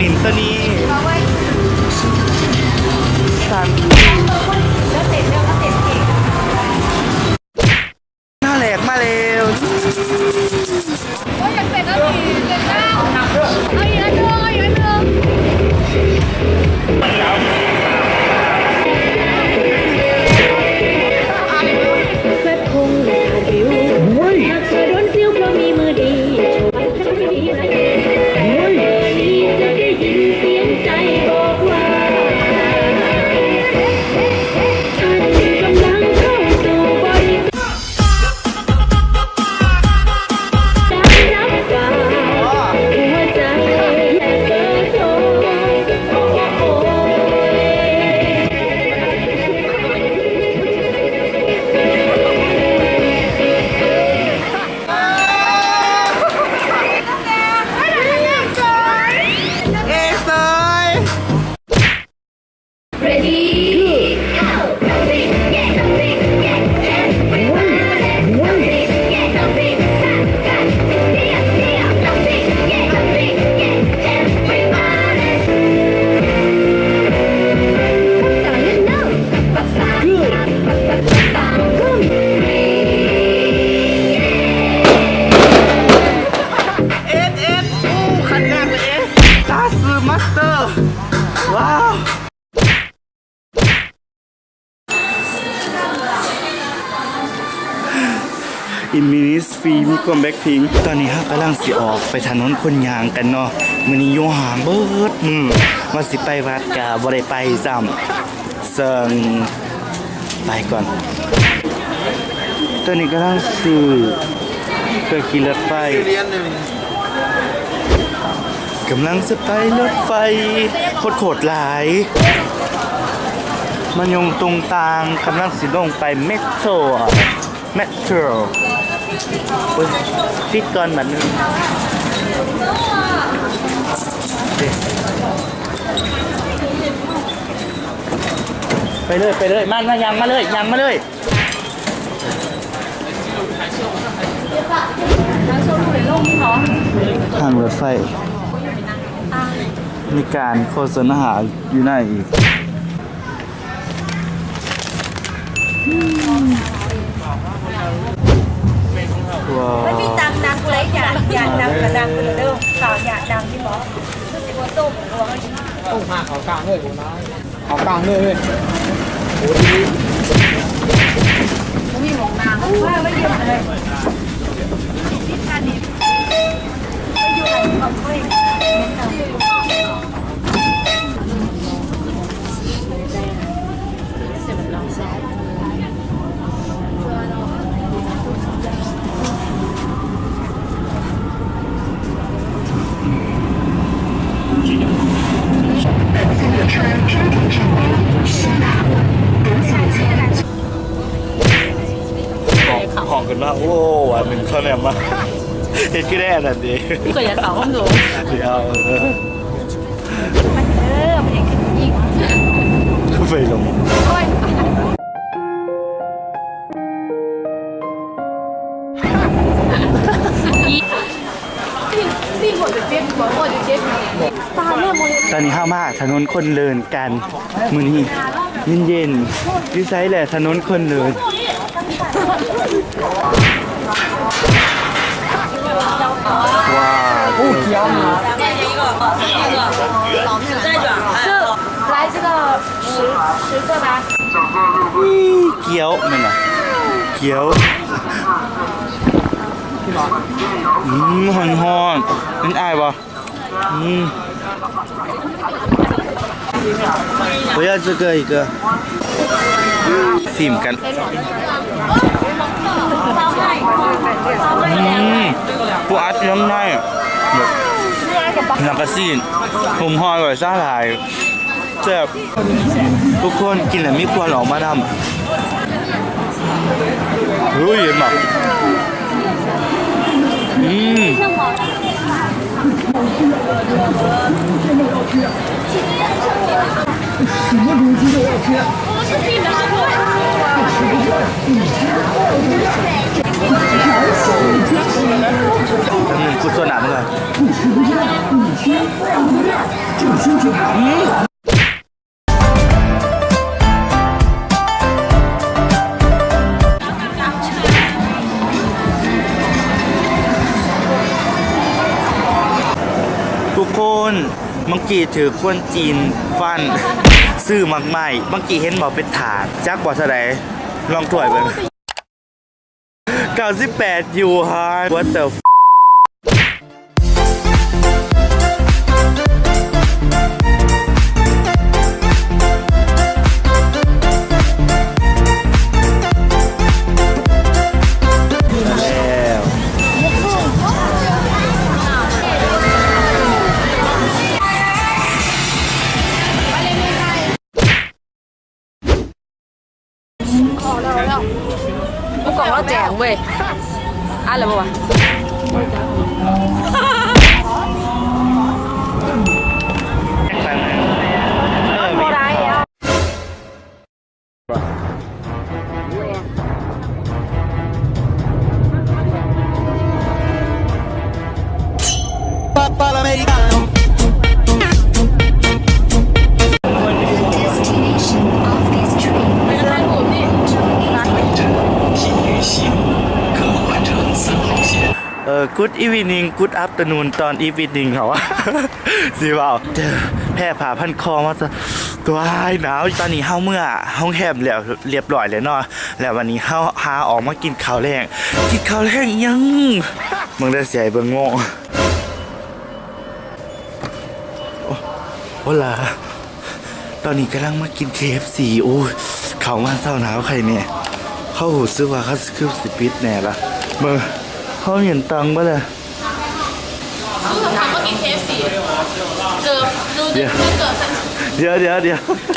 ลิ่นตัวนี้ซานหน้าแหลกมาเร็วก็ยังเป็นแล้วดีเจ็ดเก้าเอาอีกอันนึงเอาอีกอันนึงเฟซคงแหลกผิวหากเธอโดนซิ้วเพราะมีมือดีโชว์ไปทั้งที่ดีไรนี้จะได้ยินเสียงใจบอกว่าฉันกำลังเข้าสู่บริการรับฝากหัวใจและเบอร์โทรมาสเตอร์ว้าวอินมินิสฟรีมีความแบ็คพิงตอนนี้ครับกำลังสิออกไปถนนคนยางกันเนาะมื้อนี้โยหามเบิดว่าสิไปวัดกะบ่ได้ไปซ้ำเซิงไปก่อนตอนนี้กำลังซื้อเพื่อขี่รถไฟกำลังจะไปรถไฟโคตรหลายมันยงตรงตางกำลังสิลงไปเมโทรปิดก่อนแบบนึงไปเลยมายังมาเลยทางรถไฟมีการโฆษณาอยู่ในอีกไม่มีตังดังเลยอยากดังกระดังไปเร็วข่าวอยากดังที่บอกรู้สึกว่าส้มหัวต้องมาเขากลางเลยกูนะเขากลางเลยโอ้ดีเขามีหมองนาเขาว่าไม่เยอะเลยที่ชาดิบไม่อยู่ไหนเขาค่อยห้องกันมาโอ้วันหนึ่งเขาเนี่ยมาเฮ็ดกี่แน่นั่นดิก็อย่าเขาห้องหนูเดี๋ยวมันยังขึ้นอีกไปลงตอนนี้ห้ามากถนนคนเดินกันมื้อนี้เย็นดีไซน์แหละถนนคนเดินว้าว不香吗？是来这个10个吧。เกี๊ยวมันอ่ะเกี๊ยวหอนเป็นอายปะ我要这个一个ซิมกันปูอัดน้ำในนักกระซีนผมหอยไว้ซ่าหลายแซ่บทุกคนกินแล้วมีควันออกมาดำรู้เย็นมาก什么东西都要吃。กูส่วนหนามึงเลย ทุกคนเมื่อกี้ถือควนจีนฟันซื้อมากใหม่เมื่อกี้เห็นบอกเป็นถาดจักบอกเท่าไหร่ลองถ่วยไป98ยูฮาร์ what theเมื่อก่อนเราแจกเว้ยอะไรบ้างวะ โบราณอ่ะ good evening good afternoon ตอน evening เขาว่า สิว่าเจอแพร่ผ่าพันคอมาจะตัวหนาวตอนนี้เฮาเมื่อห้องแฮมแล้วเรียบร้อยแล้วเนาะแล้ววันนี้เฮาหาออกมากินข้าวแรงยังมึงได้เสียเบิ่งโง่โอ้ล่ะตอนนี้กำลังมากิน KFC โอ้ยเขามาเศร้าหนาวใครเนี่ยเขาหูซื้อว่าเขาคือสิปิดแน่ละมึงเขาเห็นตังค์ปะเลย สู้กับคำว่ากิน KFC เกือบดูดิเกือบสั่น เดี๋ยว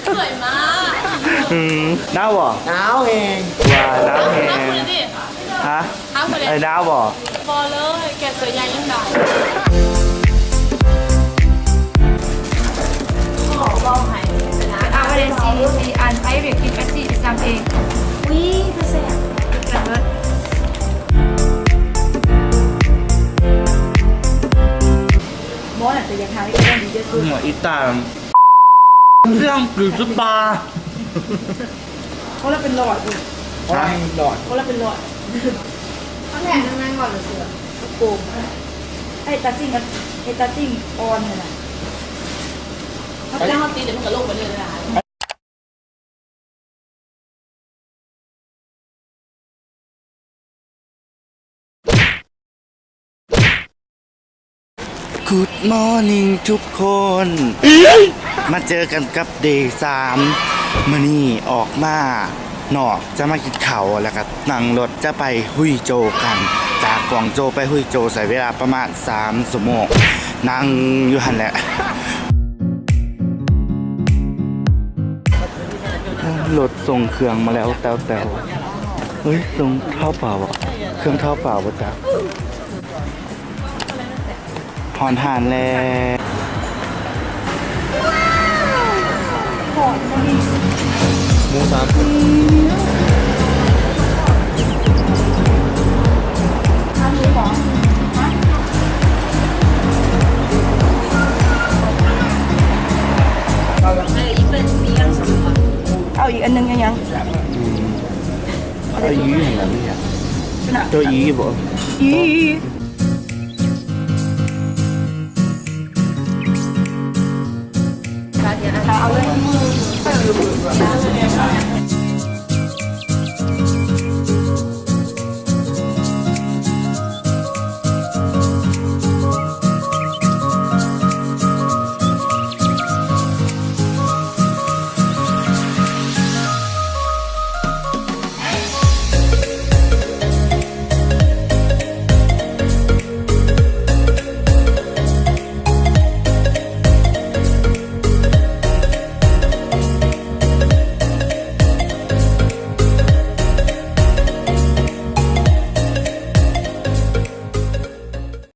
สวยมาก หนาวบ่ หนาวเอง ว่าหนาวแฮ เอา ง คนเลยดิ ฮะ เอาคนเลย ไอ้หนาวบ่ พอเลยแกสวยใหญ่ยิ่งดาว Agora esse an Irish que faz isso também. Ui, você é. หัวอีตามเรื่องกลืนซุปปลา เพราะเราเป็นหลอด เขาแหลกนั่งก่อนเลยเสือโกงไอ้ตาซิ่งออนเลยนะ เขาจะเขาตีเดี๋ยวมันก็ลงไปเลยนะ Good morning ทุกคน มาเจอกันกับเดย์3มื้อนี้ออกมาหนอกจะมากินข้าวแล้วก็นั่งรถจะไปหุยโจกัน จากกวางโจไปหุยโจใส่เวลาประมาณ3 ชั่วโมงนั่งอยู่หันแหละรถส่งเครื่องมาแล้วแต้วเฮ้ยส่งเท่าเปล่าอ่ะเครื่องเท่าเปล่าป่ะจ๊ะหอนหานแล้วหมูสับเอาอีกอันนึงยัง เอายีเห็นแล้วเนี่ยตัวยีบ่ อี เอาเลย